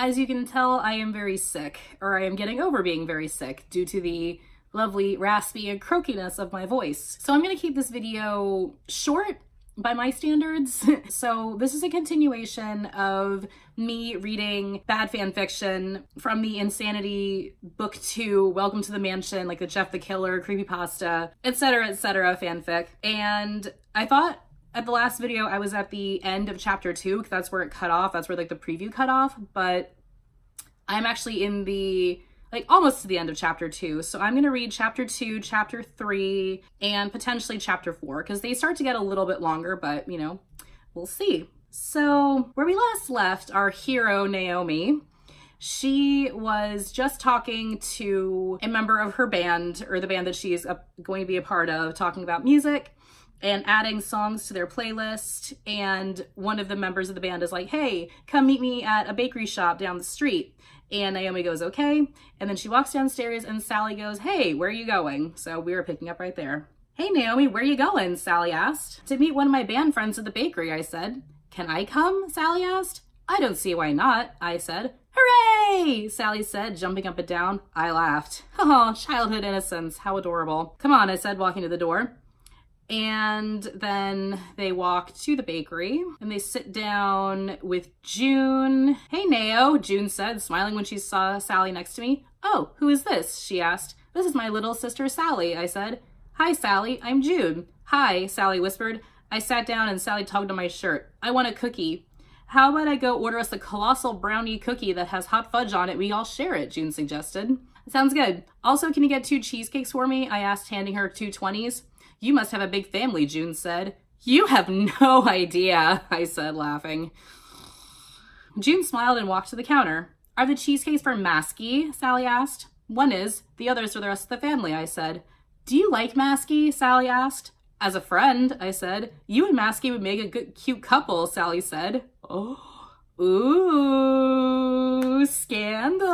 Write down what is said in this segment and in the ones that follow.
As you can tell, I am very sick, or I am getting over being very sick due to the lovely raspy and croakiness of my voice. So I'm gonna keep this video short by my standards. So this is a continuation of me reading bad fan fiction from the Insanity Book 2, Welcome to the Mansion, like the Jeff the Killer, creepypasta, etc., fanfic. And I thought at the last video I was at the end of chapter 2, because that's where it cut off. That's where like the preview cut off. But I'm actually in the almost to the end of chapter 2. So I'm going to read chapter 2, chapter 3, and potentially chapter 4, because they start to get a little bit longer, but you know, we'll see. So where we last left our hero, Naomi, she was just talking to a member of her band, or the band that she is going to be a part of, talking about music and adding songs to their playlist. And one of the members of the band is like, hey, come meet me at a bakery shop down the street. And Naomi goes, okay. And then she walks downstairs and Sally goes, hey, where are you going? So we were picking up right there. Hey, Naomi, where are you going? Sally asked. To meet one of my band friends at the bakery, I said. Can I come? Sally asked. I don't see why not, I said. Hooray! Sally said, jumping up and down. I laughed. Oh, childhood innocence. How adorable. Come on, I said, walking to the door. And then they walk to the bakery and they sit down with June. Hey, Nao, June said, smiling when she saw Sally next to me. Oh, who is this? She asked. This is my little sister, Sally, I said. Hi, Sally, I'm June. Hi, Sally whispered. I sat down and Sally tugged on my shirt. I want a cookie. How about I go order us a colossal brownie cookie that has hot fudge on it? We all share it, June suggested. Sounds good. Also, can you get 2 cheesecakes for me? I asked, handing her 2 20s. You must have a big family, June said. You have no idea, I said, laughing. June smiled and walked to the counter. Are the cheesecakes for Masky? Sally asked. One is. The other's for the rest of the family, I said. Do you like Masky? Sally asked. As a friend, I said. You and Masky would make a good, cute couple, Sally said. Oh. Ooh, scandal.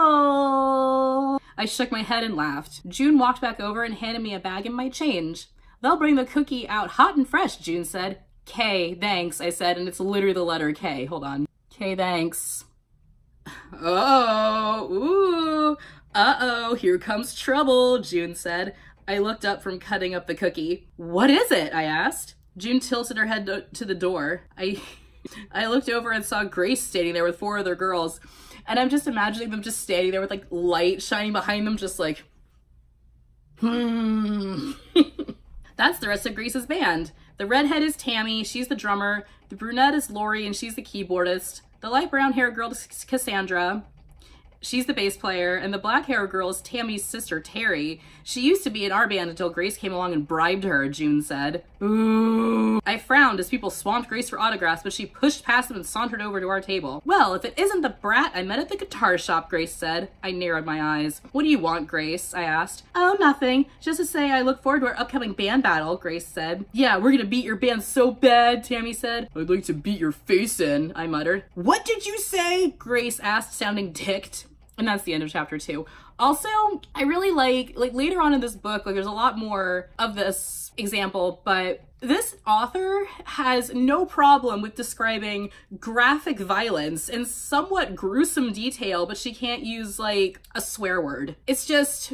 I shook my head and laughed. June walked back over and handed me a bag and my change. They'll bring the cookie out hot and fresh, June said. K, thanks, I said, and it's literally the letter K. Hold on. K, thanks. Oh, ooh, uh-oh, here comes trouble, June said. I looked up from cutting up the cookie. What is it? I asked. June tilted her head to the door. I looked over and saw Grace standing there with 4 other girls, and I'm just imagining them just standing there with like light shining behind them, just like, That's the rest of Grace's band. The redhead is Tammy, she's the drummer. The brunette is Lori, and she's the keyboardist. The light brown hair girl is Cassandra. She's the bass player, and the black hair girl is Tammy's sister, Terry. She used to be in our band until Grace came along and bribed her, June said. Ooh. I frowned as people swamped Grace for autographs, but she pushed past them and sauntered over to our table. Well, if it isn't the brat I met at the guitar shop, Grace said. I narrowed my eyes. What do you want, Grace? I asked. Oh, nothing. Just to say I look forward to our upcoming band battle, Grace said. Yeah, we're gonna beat your band so bad, Tammy said. I'd like to beat your face in, I muttered. What did you say? Grace asked, sounding ticked. And that's the end of chapter 2. Also, I really like later on in this book, there's a lot more of this example, but this author has no problem with describing graphic violence in somewhat gruesome detail, but she can't use a swear word. It's just,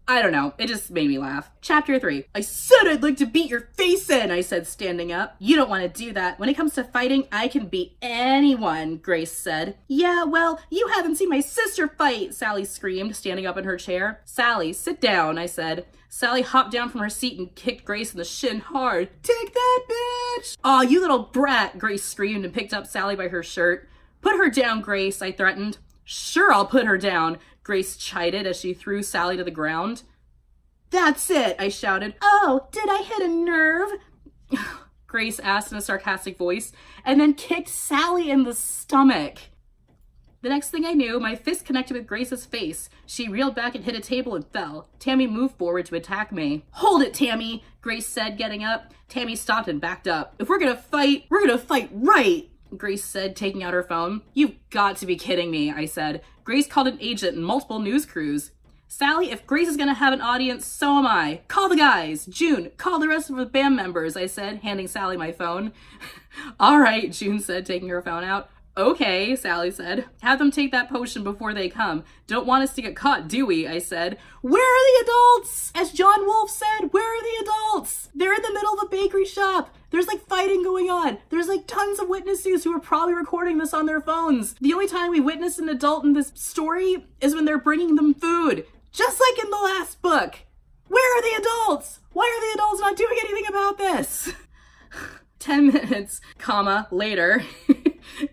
I don't know. It just made me laugh. Chapter 3. I said I'd like to beat your face in, I said, standing up. You don't want to do that. When it comes to fighting, I can beat anyone, Grace said. Yeah, well, you haven't seen my sister fight, Sally screamed, standing up in her chair. Sally, sit down, I said. Sally hopped down from her seat and kicked Grace in the shin hard. Take that, bitch! Aw, you little brat, Grace screamed and picked up Sally by her shirt. Put her down, Grace, I threatened. Sure, I'll put her down, Grace chided as she threw Sally to the ground. That's it, I shouted. Oh, did I hit a nerve? Grace asked in a sarcastic voice, and then kicked Sally in the stomach. The next thing I knew, my fist connected with Grace's face. She reeled back and hit a table and fell. Tammy moved forward to attack me. Hold it, Tammy, Grace said, getting up. Tammy stopped and backed up. If we're gonna fight right, Grace said, taking out her phone. You've got to be kidding me, I said. Grace called an agent and multiple news crews. Sally, if Grace is gonna have an audience, so am I. Call the guys. June, call the rest of the band members, I said, handing Sally my phone. All right, June said, taking her phone out. Okay, Sally said. Have them take that potion before they come. Don't want us to get caught, do we? I said. Where are the adults? As John Wolfe said, where are the adults? They're in the middle of a bakery shop. There's like fighting going on. There's like tons of witnesses who are probably recording this on their phones. The only time we witness an adult in this story is when they're bringing them food. Just like in the last book. Where are the adults? Why are the adults not doing anything about this? 10 minutes, later.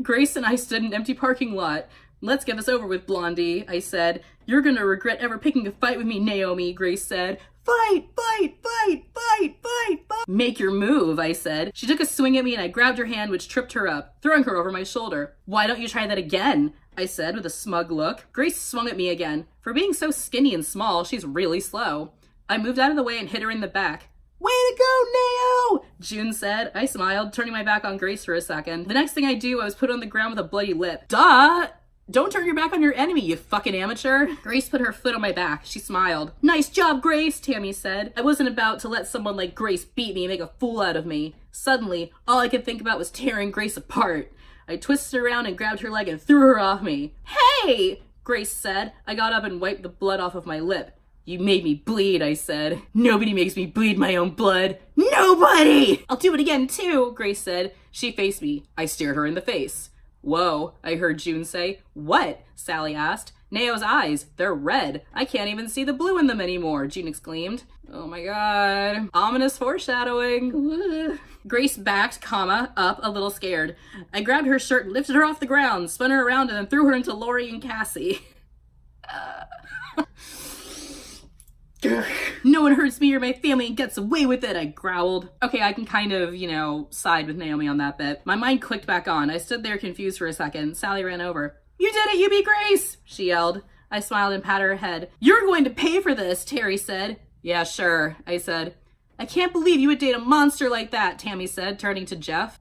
Grace and I stood in an empty parking lot. Let's get this over with, Blondie, I said. You're gonna regret ever picking a fight with me, Naomi, Grace said. Fight, fight, fight, fight, fight, fight. Make your move, I said. She took a swing at me and I grabbed her hand, which tripped her up, throwing her over my shoulder. Why don't you try that again? I said with a smug look. Grace swung at me again. For being so skinny and small, she's really slow. I moved out of the way and hit her in the back. Way to go, Nao! June said. I smiled, turning my back on Grace for a second. The next thing I do, I was put on the ground with a bloody lip. Duh! Don't turn your back on your enemy, you fucking amateur. Grace put her foot on my back. She smiled. Nice job, Grace, Tammy said. I wasn't about to let someone like Grace beat me and make a fool out of me. Suddenly, all I could think about was tearing Grace apart. I twisted around and grabbed her leg and threw her off me. Hey! Grace said. I got up and wiped the blood off of my lip. You made me bleed, I said. Nobody makes me bleed my own blood. Nobody! I'll do it again too, Grace said. She faced me. I stared her in the face. Whoa, I heard June say. What? Sally asked. Neo's eyes, they're red. I can't even see the blue in them anymore, June exclaimed. Oh my god. Ominous foreshadowing. Grace backed, up, a little scared. I grabbed her shirt, lifted her off the ground, spun her around, and then threw her into Lori and Cassie. No one hurts me or my family and gets away with it, I growled. Okay, I can kind of, side with Naomi on that bit. My mind clicked back on. I stood there confused for a second. Sally ran over. You did it, you beat Grace, she yelled. I smiled and patted her head. You're going to pay for this, Terry said. Yeah, sure, I said. I can't believe you would date a monster like that, Tammy said, turning to Jeff.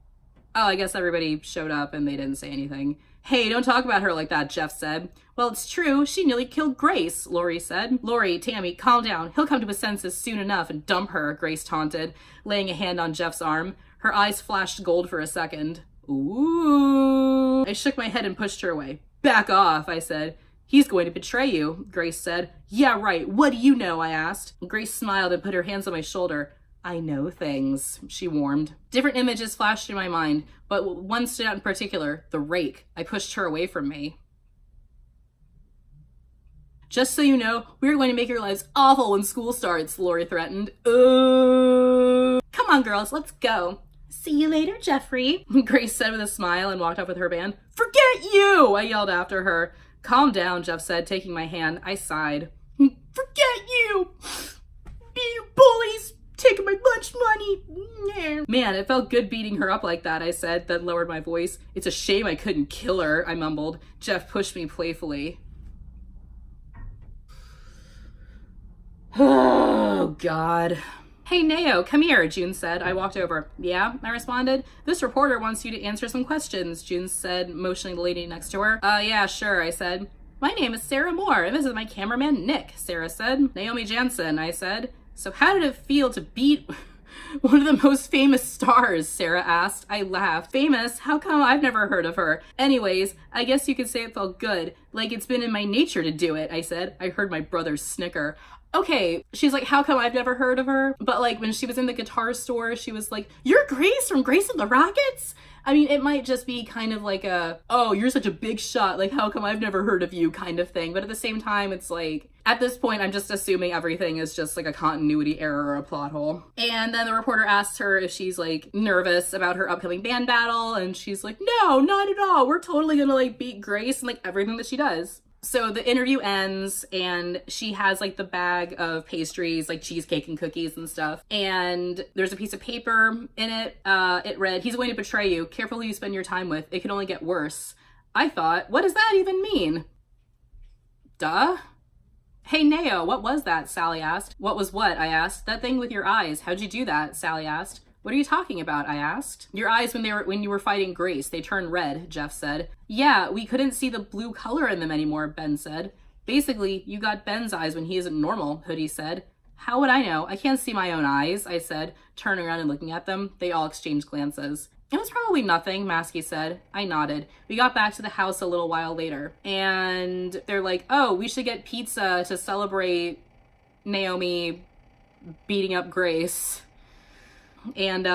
Oh, I guess everybody showed up and they didn't say anything. Hey, don't talk about her like that, Jeff said. Well, it's true. She nearly killed Grace, Lori said. Lori, Tammy, calm down. He'll come to his senses soon enough and dump her, Grace taunted, laying a hand on Jeff's arm. Her eyes flashed gold for a second. Ooh. I shook my head and pushed her away. Back off, I said. He's going to betray you, Grace said. Yeah, right. What do you know, I asked. Grace smiled and put her hands on my shoulder. I know things, she warmed. Different images flashed through my mind, but one stood out in particular, the Rake. I pushed her away from me. Just so you know, we're going to make your lives awful when school starts, Lori threatened. Come on, girls, let's go. See you later, Jeffrey, Grace said with a smile and walked off with her band. Forget you, I yelled after her. Calm down, Jeff said, taking my hand. I sighed. Forget you! You bullies! Taking my lunch money. Man, it felt good beating her up like that, I said, then lowered my voice. It's a shame I couldn't kill her, I mumbled. Jeff pushed me playfully. Oh, God. Hey, Nao, come here, June said. I walked over. Yeah, I responded. This reporter wants you to answer some questions, June said, motioning the lady next to her. Yeah, sure, I said. My name is Sarah Moore, and this is my cameraman, Nick, Sarah said. Naomi Jansen, I said. So how did it feel to beat one of the most famous stars, Sarah asked. I laughed. Famous? How come I've never heard of her? Anyways, I guess you could say it felt good. Like it's been in my nature to do it, I said. I heard my brother snicker. Okay, she's like, how come I've never heard of her? But like when she was in the guitar store, she was like, you're Grace from Grace and the Rockets? I mean, it might just be kind of like a, oh, you're such a big shot, like how come I've never heard of you kind of thing. But at the same time, it's like, at this point, I'm just assuming everything is just like a continuity error or a plot hole. And then the reporter asks her if she's like nervous about her upcoming band battle. And she's like, no, not at all. We're totally gonna like beat Grace and like everything that she does. So the interview ends and she has like the bag of pastries, like cheesecake and cookies and stuff. And there's a piece of paper in it. It read, he's going to betray you. Careful who you spend your time with. It can only get worse. I thought, what does that even mean? Duh. Hey, Nao, what was that? Sally asked. What was what? I asked. That thing with your eyes. How'd you do that? Sally asked. What are you talking about? I asked. Your eyes when you were fighting Grace, they turned red, Jeff said. Yeah, we couldn't see the blue color in them anymore, Ben said. Basically, you got Ben's eyes when he isn't normal, Hoodie said. How would I know? I can't see my own eyes, I said, turning around and looking at them. They all exchanged glances. It was probably nothing, Masky said. I nodded. We got back to the house a little while later, and they're like, oh, we should get pizza to celebrate Naomi beating up Grace. And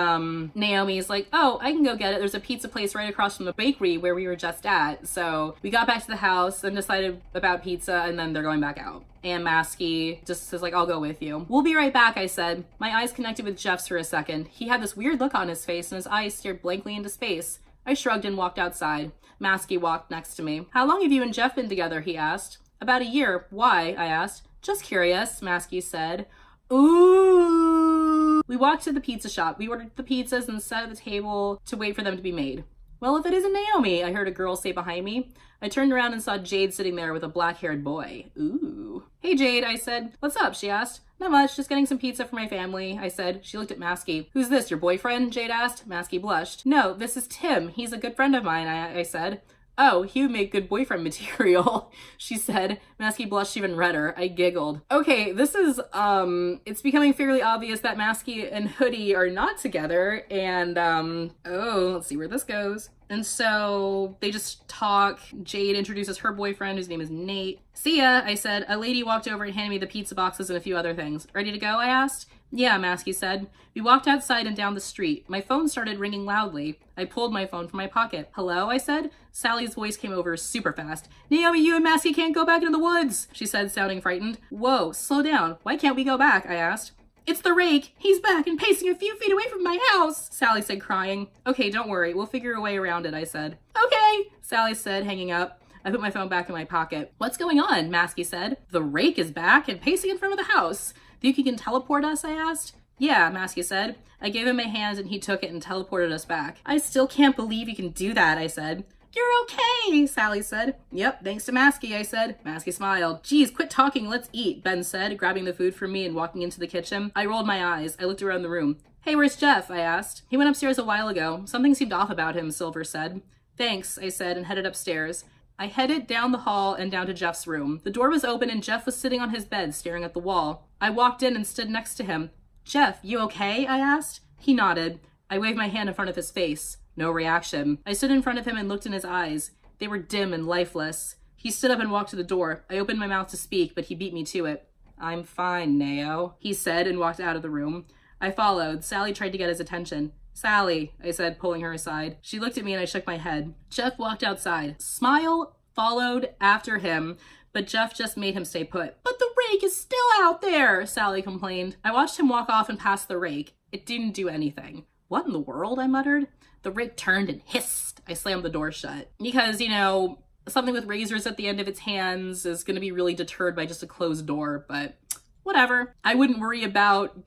Naomi's like, oh, I can go get it. There's a pizza place right across from the bakery where we were just at. So we got back to the house and decided about pizza, and then they're going back out. And Masky just says, like, I'll go with you. We'll be right back, I said. My eyes connected with Jeff's for a second. He had this weird look on his face, and his eyes stared blankly into space. I shrugged and walked outside. Masky walked next to me. How long have you and Jeff been together, he asked. About a year. Why, I asked. Just curious, Masky said. Ooh. We walked to the pizza shop. We ordered the pizzas and sat at the table to wait for them to be made. Well, if it isn't Naomi, I heard a girl say behind me. I turned around and saw Jade sitting there with a black-haired boy. Ooh. Hey, Jade, I said. What's up, she asked. Not much, just getting some pizza for my family, I said. She looked at Masky. Who's this, your boyfriend? Jade asked. Masky blushed. No, this is Tim. He's a good friend of mine, I said. Oh, he would make good boyfriend material, she said. Masky blushed even redder. I giggled. Okay, this is, it's becoming fairly obvious that Masky and Hoodie are not together, and, oh, let's see where this goes. And so they just talk. Jade introduces her boyfriend, whose name is Nate. See ya, I said. A lady walked over and handed me the pizza boxes and a few other things. Ready to go, I asked. Yeah, Masky said. We walked outside and down the street. My phone started ringing loudly. I pulled my phone from my pocket. Hello, I said. Sally's voice came over super fast. Naomi, you and Masky can't go back into the woods, she said, sounding frightened. Whoa, slow down. Why can't we go back, I asked. It's the Rake. He's back and pacing a few feet away from my house, Sally said, crying. Okay, don't worry. We'll figure a way around it, I said. Okay, Sally said, hanging up. I put my phone back in my pocket. What's going on? Masky said. The Rake is back and pacing in front of the house. Think he can teleport us? I asked. Yeah, Masky said. I gave him my hand and he took it and teleported us back. I still can't believe he can do that, I said. You're okay, Sally said. Yep, thanks to Masky, I said. Masky smiled. Geez, quit talking, let's eat, Ben said, grabbing the food from me and walking into the kitchen. I rolled my eyes. I looked around the room. Hey, where's Jeff? I asked. He went upstairs a while ago. Something seemed off about him, Silver said. Thanks, I said, and headed upstairs. I headed down the hall and down to Jeff's room. The door was open and Jeff was sitting on his bed, staring at the wall. I walked in and stood next to him. Jeff, you okay? I asked. He nodded. I waved my hand in front of his face. No reaction. I stood in front of him and looked in his eyes. They were dim and lifeless. He stood up and walked to the door. I opened my mouth to speak, but he beat me to it. I'm fine, Nao, he said and walked out of the room. I followed. Sally tried to get his attention. Sally, I said, pulling her aside. She looked at me and I shook my head. Jeff walked outside. Smile followed after him, but Jeff just made him stay put. But the Rake is still out there, Sally complained. I watched him walk off and pass the Rake. It didn't do anything. What in the world? I muttered. The Rake turned and hissed. I slammed the door shut. Because, you know, something with razors at the end of its hands is going to be really deterred by just a closed door, but whatever. I wouldn't worry about,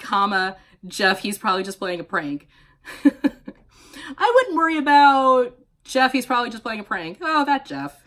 Jeff, he's probably just playing a prank. I wouldn't worry about Jeff, he's probably just playing a prank. Oh, that Jeff.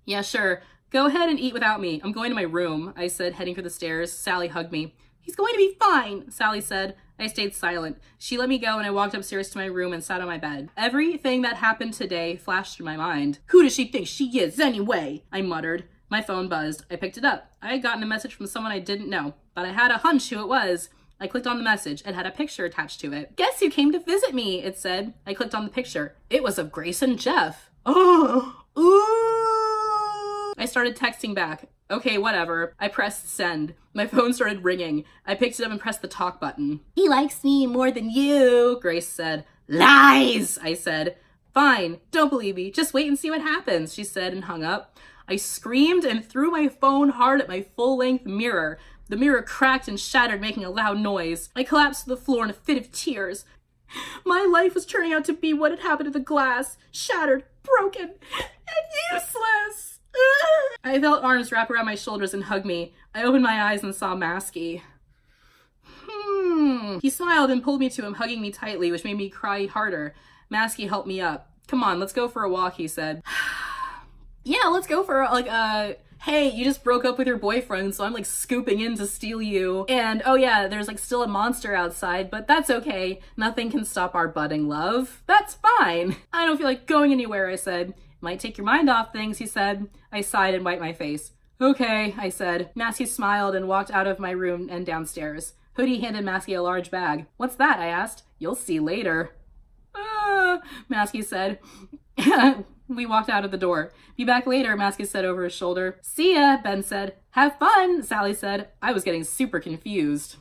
Yeah, sure. Go ahead and eat without me. I'm going to my room, I said, heading for the stairs. Sally hugged me. He's going to be fine, Sally said. I stayed silent. She let me go and I walked upstairs to my room and sat on my bed. Everything that happened today flashed through my mind. Who does she think she is anyway? I muttered. My phone buzzed. I picked it up. I had gotten a message from someone I didn't know, but I had a hunch who it was. I clicked on the message. It had a picture attached to it. Guess who came to visit me? It said. I clicked on the picture. It was of Grace and Jeff. Oh, ooh. I started texting back. Okay, whatever. I pressed send. My phone started ringing. I picked it up and pressed the talk button. He likes me more than you, Grace said. Lies, I said. Fine, don't believe me. Just wait and see what happens, she said and hung up. I screamed and threw my phone hard at my full-length mirror. The mirror cracked and shattered, making a loud noise. I collapsed to the floor in a fit of tears. My life was turning out to be what had happened to the glass. Shattered, broken, and useless. I felt arms wrap around my shoulders and hug me. I opened my eyes and saw Masky. He smiled and pulled me to him, hugging me tightly, which made me cry harder. Masky helped me up. Come on, let's go for a walk, he said. Yeah, let's go for hey, you just broke up with your boyfriend, so I'm like scooping in to steal you. And oh yeah, there's like still a monster outside, but that's okay. Nothing can stop our budding love. That's fine. I don't feel like going anywhere, I said. Might take your mind off things, he said. I sighed and wiped my face. Okay, I said. Masky smiled and walked out of my room and downstairs. Hoodie handed Masky a large bag. What's that? I asked. You'll see later. Masky said. We walked out of the door. Be back later, Masky said over his shoulder. See ya, Ben said. Have fun, Sally said. I was getting super confused.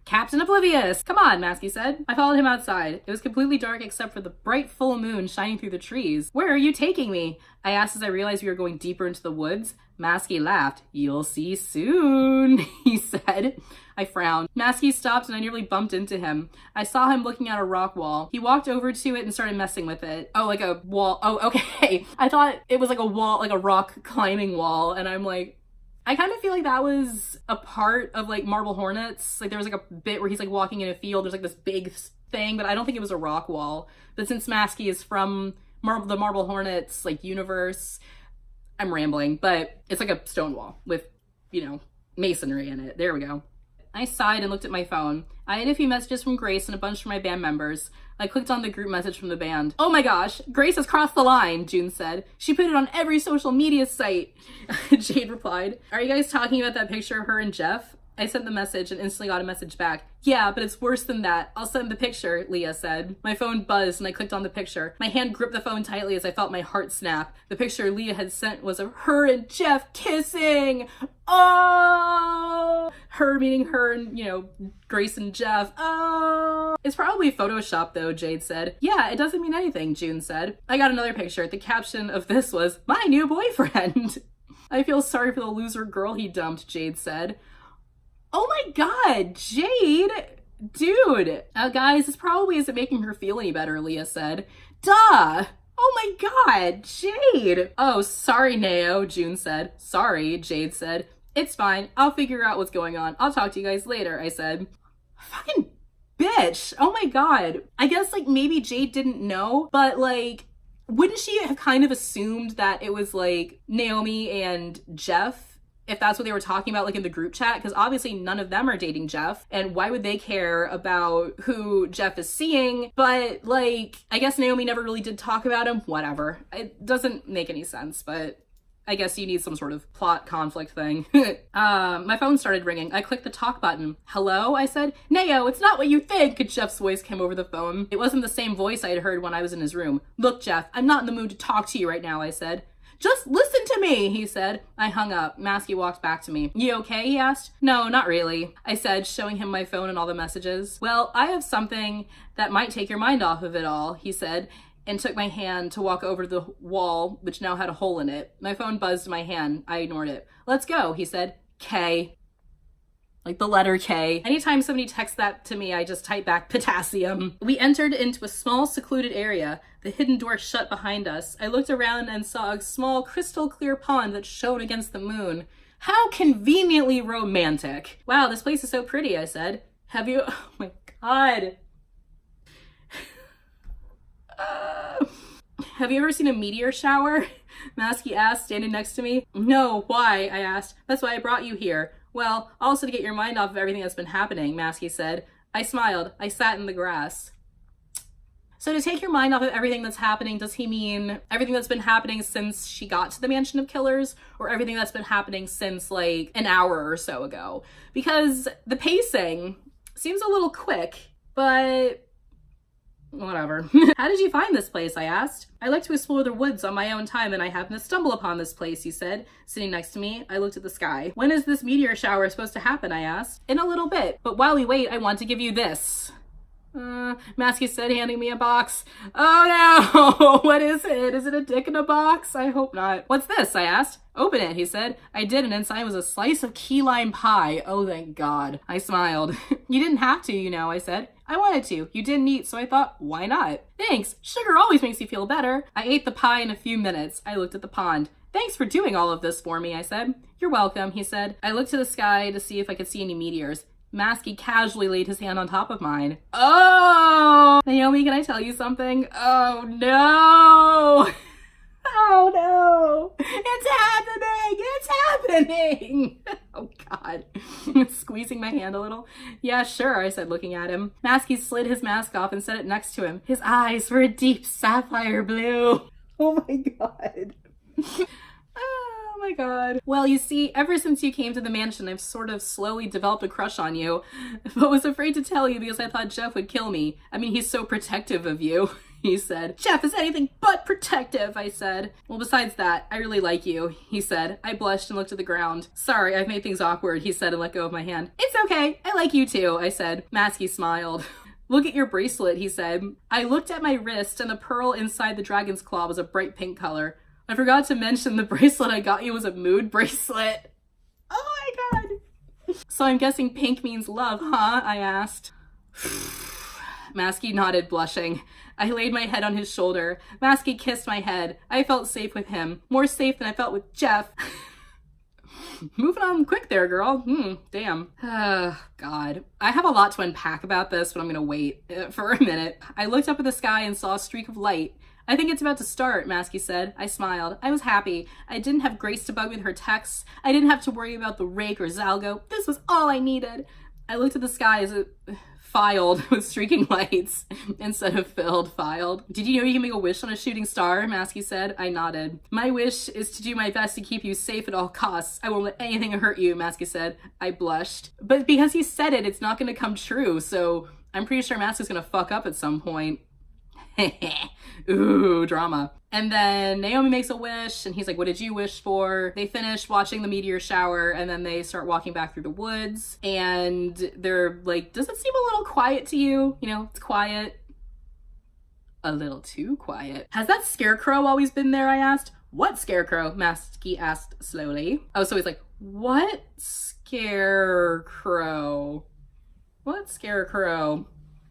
Captain Oblivious! Come on, Masky said. I followed him outside. It was completely dark except for the bright full moon shining through the trees. Where are you taking me? I asked as I realized we were going deeper into the woods. Masky laughed. You'll see soon, he said. I frowned. Masky stopped and I nearly bumped into him. I saw him looking at a rock wall. He walked over to it and started messing with it. Oh, like a wall. Oh, okay. I thought it was like a wall, like a rock climbing wall. And I'm like, I kind of feel like that was a part of like Marble Hornets. Like there was like a bit where he's like walking in a field. There's like this big thing, but I don't think it was a rock wall. But since Masky is from the Marble Hornets like universe, I'm rambling, but it's like a stone wall with, you know, masonry in it. There we go. I sighed and looked at my phone. I had a few messages from Grace and a bunch from my band members. I clicked on the group message from the band. Oh my gosh, Grace has crossed the line, June said. She put it on every social media site. Jade replied, are you guys talking about that picture of her and Jeff? I sent the message and instantly got a message back. Yeah, but it's worse than that. I'll send the picture, Leah said. My phone buzzed and I clicked on the picture. My hand gripped the phone tightly as I felt my heart snap. The picture Leah had sent was of her and Jeff kissing. Oh! Her meaning her and, you know, Grace and Jeff. Oh! It's probably Photoshop though, Jade said. Yeah, it doesn't mean anything, June said. I got another picture. The caption of this was, my new boyfriend. I feel sorry for the loser girl he dumped, Jade said. Oh my god, Jade! Dude! Guys, this probably isn't making her feel any better, Leah said. Duh! Oh my god, Jade! Oh, sorry, Nao, June said. Sorry, Jade said. It's fine. I'll figure out what's going on. I'll talk to you guys later, I said. Fucking bitch! Oh my god. I guess, like, maybe Jade didn't know, but, like, wouldn't she have kind of assumed that it was, like, Naomi and Jeff? If that's what they were talking about, like in the group chat, because obviously none of them are dating Jeff, and why would they care about who Jeff is seeing? But like, I guess Naomi never really did talk about him. Whatever. It doesn't make any sense, but I guess you need some sort of plot conflict thing. My phone started ringing. I clicked the talk button. Hello, I said. Nao, it's not what you think. Jeff's voice came over the phone. It wasn't the same voice I had heard when I was in his room. Look, Jeff, I'm not in the mood to talk to you right now, I said. Just listen to me, he said. I hung up. Masky walked back to me. You okay, he asked. No, not really, I said, showing him my phone and all the messages. Well, I have something that might take your mind off of it all, he said, and took my hand to walk over to the wall, which now had a hole in it. My phone buzzed in my hand. I ignored it. Let's go, he said. K. Like the letter K. Anytime somebody texts that to me, I just type back potassium. We entered into a small secluded area. The hidden door shut behind us. I looked around and saw a small crystal clear pond that shone against the moon. How conveniently romantic. Wow, this place is so pretty, I said. Have you, oh my God. Have you ever seen a meteor shower? Masky asked, standing next to me. No, why? I asked. That's why I brought you here. Well, also to get your mind off of everything that's been happening, Masky said. I smiled. I sat in the grass. So to take your mind off of everything that's happening, does he mean everything that's been happening since she got to the Mansion of Killers, or everything that's been happening since like an hour or so ago? Because the pacing seems a little quick, but whatever. How did you find this place? I asked. I like to explore the woods on my own time, and I happened to stumble upon this place, he said, sitting next to me. I looked at the sky. When is this meteor shower supposed to happen? I asked. In a little bit, but while we wait, I want to give you this. Masky said, handing me a box. Oh no! What is it? Is it a dick in a box? I hope not. What's this? I asked. Open it, he said. I did, and inside was a slice of key lime pie. Oh, thank God. I smiled. You didn't have to, you know, I said. I wanted to. You didn't eat, so I thought, why not? Thanks. Sugar always makes you feel better. I ate the pie in a few minutes. I looked at the pond. Thanks for doing all of this for me, I said. You're welcome, he said. I looked to the sky to see if I could see any meteors. Masky casually laid his hand on top of mine. Oh! Naomi, can I tell you something? Oh no! Oh no! It's happening! It's happening! Oh God. Squeezing my hand a little. Yeah, sure, I said, looking at him. Masky slid his mask off and set it next to him. His eyes were a deep sapphire blue. Oh my God. Oh my God. Well, you see, ever since you came to the mansion, I've sort of slowly developed a crush on you, but was afraid to tell you because I thought Jeff would kill me. I mean, he's so protective of you. He said. Jeff is anything but protective, I said. Well, besides that, I really like you, he said. I blushed and looked at the ground. Sorry, I've made things awkward, he said and let go of my hand. It's okay, I like you too, I said. Masky smiled. Look at your bracelet, he said. I looked at my wrist and the pearl inside the dragon's claw was a bright pink color. I forgot to mention the bracelet I got you was a mood bracelet. Oh my God. So I'm guessing pink means love, huh? I asked. Masky nodded, blushing. I laid my head on his shoulder. Masky kissed my head. I felt safe with him. More safe than I felt with Jeff. Moving on quick there, girl. Damn. God. I have a lot to unpack about this, but I'm gonna wait for a minute. I looked up at the sky and saw a streak of light. I think it's about to start, Masky said. I smiled. I was happy. I didn't have Grace to bug with her texts. I didn't have to worry about the Rake or Zalgo. This was all I needed. I looked at the sky as it filed with streaking lights instead of filled, filed. Did you know you can make a wish on a shooting star? Masky said. I nodded. My wish is to do my best to keep you safe at all costs. I won't let anything hurt you, Masky said. I blushed. But because he said it, it's not going to come true, so I'm pretty sure Masky's going to fuck up at some point. Ooh, drama. And then Naomi makes a wish and he's like, what did you wish for? They finish watching the meteor shower and then they start walking back through the woods and they're like, does it seem a little quiet to you? You know, it's quiet. A little too quiet. Has that Scarecrow always been there? I asked. What Scarecrow? Masky asked slowly. Oh, so he's like, what Scarecrow? What Scarecrow?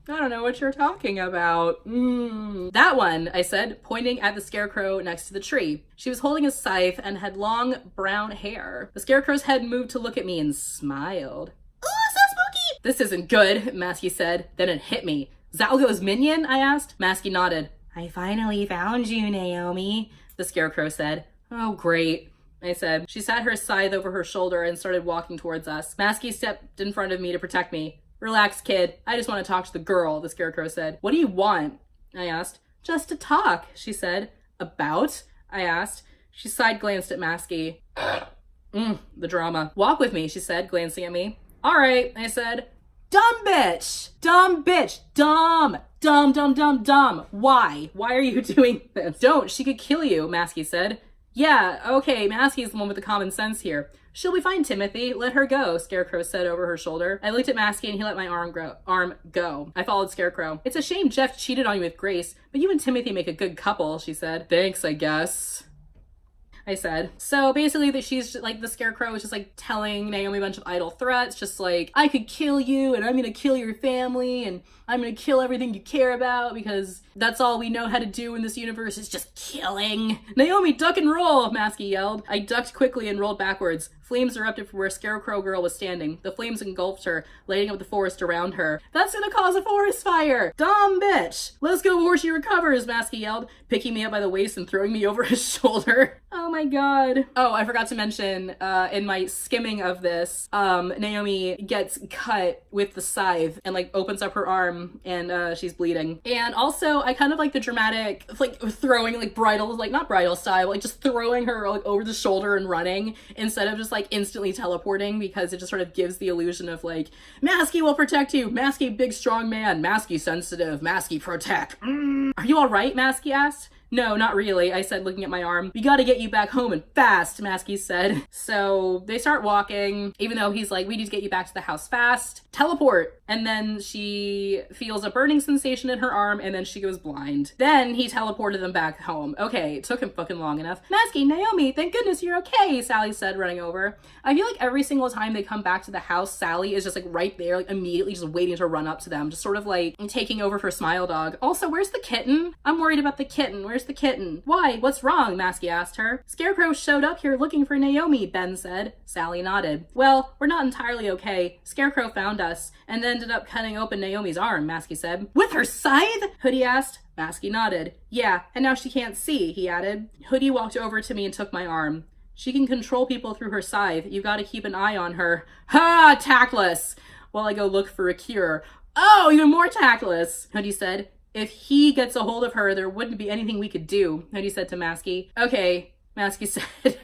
I don't know what you're talking about. That one, I said, pointing at the Scarecrow next to the tree. She was holding a scythe and had long brown hair. The Scarecrow's head moved to look at me and smiled. Ooh, so spooky! This isn't good, Masky said. Then it hit me. Zalgo's minion? I asked. Masky nodded. I finally found you, Naomi, the Scarecrow said. Oh, great, I said. She sat her scythe over her shoulder and started walking towards us. Masky stepped in front of me to protect me. Relax, kid. I just want to talk to the girl, the Scarecrow said. What do you want? I asked. Just to talk, she said. About? I asked. She side-glanced at Masky. The drama. Walk with me, she said, glancing at me. All right, I said. Dumb bitch! Dumb bitch! Dumb! Dumb, dumb, dumb, dumb. Why? Why are you doing this? Don't, she could kill you, Masky said. Yeah, okay, Masky's the one with the common sense here. She'll be fine, Timothy. Let her go, Scarecrow said over her shoulder. I looked at Masky and he let my arm go. I followed Scarecrow. It's a shame Jeff cheated on you with Grace, but you and Timothy make a good couple, she said. Thanks, I guess, I said. So basically that she's like, the Scarecrow is just like telling Naomi a bunch of idle threats, just like, I could kill you and I'm gonna kill your family and I'm gonna kill everything you care about because that's all we know how to do in this universe is just killing. Naomi, duck and roll, Masky yelled. I ducked quickly and rolled backwards. Flames erupted from where Scarecrow Girl was standing. The flames engulfed her, lighting up the forest around her. That's gonna cause a forest fire! Dumb bitch! Let's go before she recovers, Masky yelled, picking me up by the waist and throwing me over his shoulder. Oh my god. Oh, I forgot to mention, in my skimming of this, Naomi gets cut with the scythe and like opens up her arm and she's bleeding. And also, I kind of like the dramatic, like throwing like bridal, like not bridal style, like just throwing her like over the shoulder and running instead of just like instantly teleporting because it just sort of gives the illusion of like, Masky will protect you, Masky big strong man, Masky sensitive, Masky protect. Are you all right? Masky asked. No, not really, I said, looking at my arm. We gotta get you back home and fast, Masky said. So they start walking, even though he's like, we need to get you back to the house fast. Teleport! And then she feels a burning sensation in her arm and then she goes blind. Then he teleported them back home. Okay, it took him fucking long enough. Masky, Naomi, thank goodness you're okay, Sally said, running over. I feel like every single time they come back to the house, Sally is just like right there, like immediately just waiting to run up to them, just sort of like taking over for Smile Dog. Also, where's the kitten? I'm worried about the kitten. Where's the kitten? Why? What's wrong? Masky asked her. Scarecrow showed up here looking for Naomi, Ben said. Sally nodded. Well, we're not entirely okay. Scarecrow found us and ended up cutting open Naomi's arm, Masky said. With her scythe? Hoodie asked. Masky nodded. Yeah, and now she can't see, he added. Hoodie walked over to me and took my arm. She can control people through her scythe. You gotta keep an eye on her. Ha! Tactless! While I go look for a cure. Oh, even more tactless, Hoodie said. If he gets a hold of her, there wouldn't be anything we could do, Hoodie said to Masky. Okay, Masky said.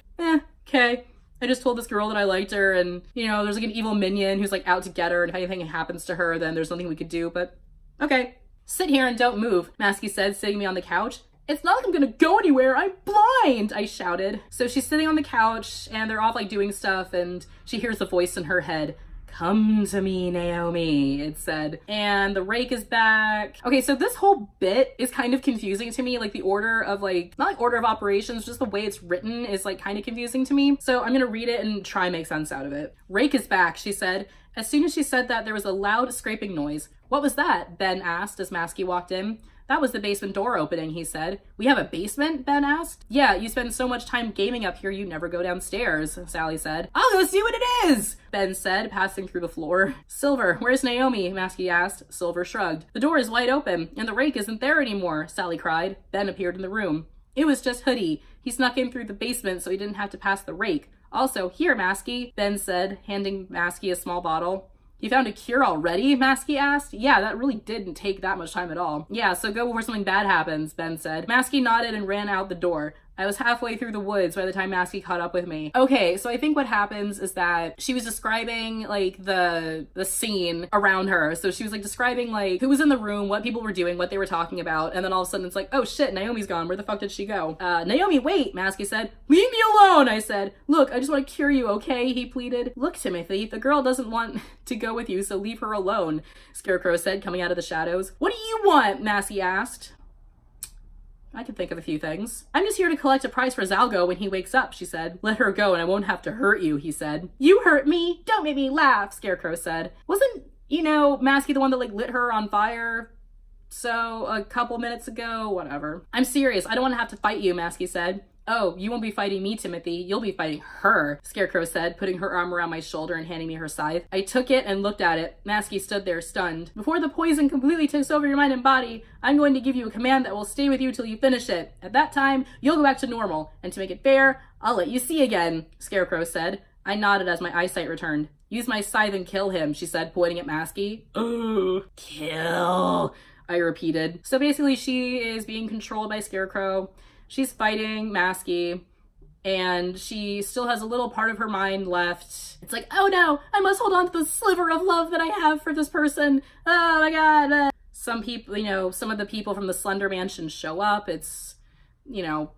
okay. I just told this girl that I liked her, and, you know, there's like an evil minion who's like out to get her, and if anything happens to her, then there's nothing we could do, but okay. Sit here and don't move, Masky said, sitting me on the couch. It's not like I'm gonna go anywhere, I'm blind, I shouted. So she's sitting on the couch, and they're off like doing stuff, and she hears a voice in her head. Come to me, Naomi, it said. And the Rake is back. Okay, so this whole bit is kind of confusing to me. Like the order of like, not like order of operations, just the way it's written is like kind of confusing to me. So I'm gonna read it and try and make sense out of it. Rake is back, she said. As soon as she said that, there was a loud scraping noise. What was that? Ben asked as Masky walked in. That was the basement door opening, he said. We have a basement? Ben asked. Yeah, you spend so much time gaming up here you never go downstairs, Sally said. I'll go see what it is, Ben said, passing through the floor. Silver, where's Naomi? Masky asked. Silver shrugged. The door is wide open, and the Rake isn't there anymore, Sally cried. Ben appeared in the room. It was just Hoodie. He snuck in through the basement so he didn't have to pass the Rake. Also, here, Masky, Ben said, handing Masky a small bottle. You found a cure already? Masky asked. Yeah, that really didn't take that much time at all. Yeah, so go before something bad happens, Ben said. Masky nodded and ran out the door. I was halfway through the woods by the time Masky caught up with me. Okay, so I think what happens is that she was describing like the scene around her. So she was like describing like who was in the room, what people were doing, what they were talking about, and then all of a sudden it's like, oh shit, Naomi's gone. Where the fuck did she go? Naomi, wait, Masky said. Leave me alone, I said. Look, I just want to cure you, okay? He pleaded. Look, Timothy, the girl doesn't want to go with you, so leave her alone, Scarecrow said, coming out of the shadows. What do you want? Masky asked. I can think of a few things. I'm just here to collect a prize for Zalgo when he wakes up, she said. Let her go and I won't have to hurt you, he said. You hurt me? Don't make me laugh, Scarecrow said. Wasn't, you know, Masky the one that like lit her on fire? So a couple minutes ago, whatever. I'm serious, I don't want to have to fight you, Masky said. Oh, you won't be fighting me, Timothy. You'll be fighting her, Scarecrow said, putting her arm around my shoulder and handing me her scythe. I took it and looked at it. Masky stood there, stunned. Before the poison completely takes over your mind and body, I'm going to give you a command that will stay with you till you finish it. At that time, you'll go back to normal. And to make it fair, I'll let you see again, Scarecrow said. I nodded as my eyesight returned. Use my scythe and kill him, she said, pointing at Masky. Ugh, kill, I repeated. So basically, she is being controlled by Scarecrow. She's fighting Masky, and she still has a little part of her mind left. It's like, oh no, I must hold on to the sliver of love that I have for this person. Oh my god. Some people, you know, some of the people from the Slender Mansion show up. It's, you know,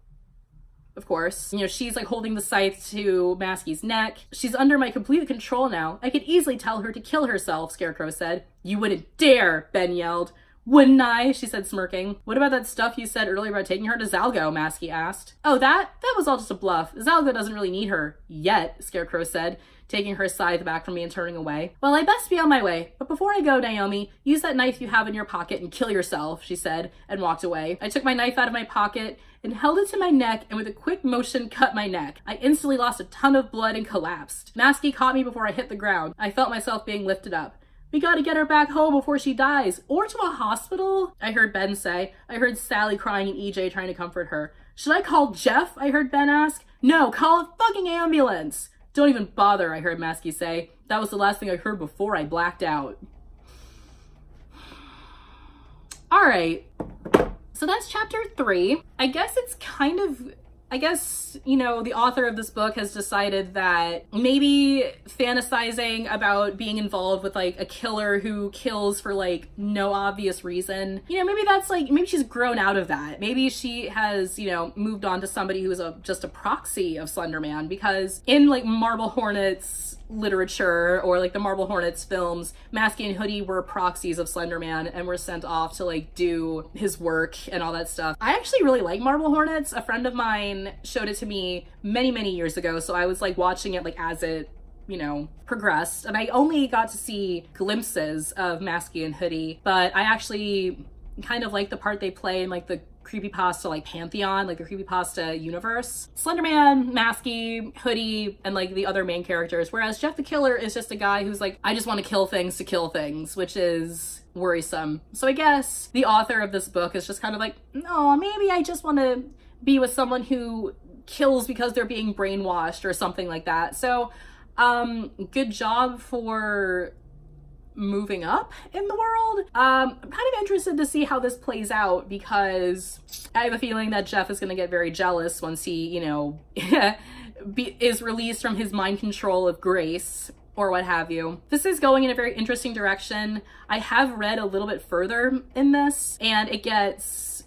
of course. You know, she's like holding the scythe to Masky's neck. She's under my complete control now. I could easily tell her to kill herself, Scarecrow said. You wouldn't dare, Ben yelled. Wouldn't I? She said, smirking. What about that stuff you said earlier about taking her to Zalgo? Masky asked. Oh, that was all just a bluff. Zalgo doesn't really need her. Yet, Scarecrow said, taking her scythe back from me and turning away. Well, I best be on my way. But before I go, Naomi, use that knife you have in your pocket and kill yourself, she said, and walked away. I took my knife out of my pocket and held it to my neck and with a quick motion cut my neck. I instantly lost a ton of blood and collapsed. Masky caught me before I hit the ground. I felt myself being lifted up. We gotta get her back home before she dies, or to a hospital, I heard Ben say. I heard Sally crying and EJ trying to comfort her. Should I call Jeff? I heard Ben ask. No, call a fucking ambulance. Don't even bother, I heard Masky say. That was the last thing I heard before I blacked out. All right, so that's chapter 3. I guess it's kind of, you know, the author of this book has decided that maybe fantasizing about being involved with like a killer who kills for like no obvious reason, you know, maybe that's like, maybe she's grown out of that. Maybe she has, you know, moved on to somebody who is just a proxy of Slender Man, because in like Marble Hornets literature or like the Marble Hornets films, Masky and Hoodie were proxies of Slender Man and were sent off to like do his work and all that stuff. I actually really like Marble Hornets. A friend of mine showed it to me many years ago, so I was like watching it like as it, you know, progressed, and I only got to see glimpses of Masky and Hoodie, but I actually kind of like the part they play in like the creepypasta like pantheon, like the creepypasta universe. Slender Man, Masky, Hoodie, and like the other main characters, whereas Jeff the Killer is just a guy who's like, I just want to kill things, which is worrisome. So I guess the author of this book is just kind of like, no, maybe I just want to be with someone who kills because they're being brainwashed or something like that. So good job for moving up in the world. I'm kind of interested to see how this plays out, because I have a feeling that Jeff is going to get very jealous once he, you know, is released from his mind control of Grace or what have you. This is going in a very interesting direction. I have read a little bit further in this, and it gets,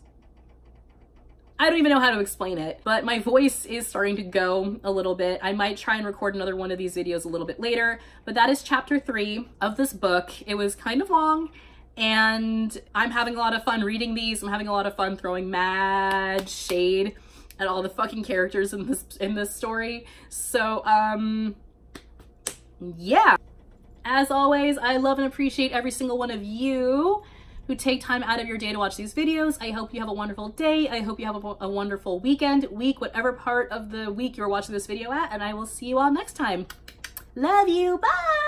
I don't even know how to explain it, but my voice is starting to go a little bit. I might try and record another one of these videos a little bit later, but that is chapter 3 of this book. It was kind of long, and I'm having a lot of fun reading these. I'm having a lot of fun throwing mad shade at all the fucking characters in this story. So, yeah. As always, I love and appreciate every single one of you who take time out of your day to watch these videos. I hope you have a wonderful day. I hope you have a wonderful weekend, week, whatever part of the week you're watching this video at, and I will see you all next time. Love you. Bye.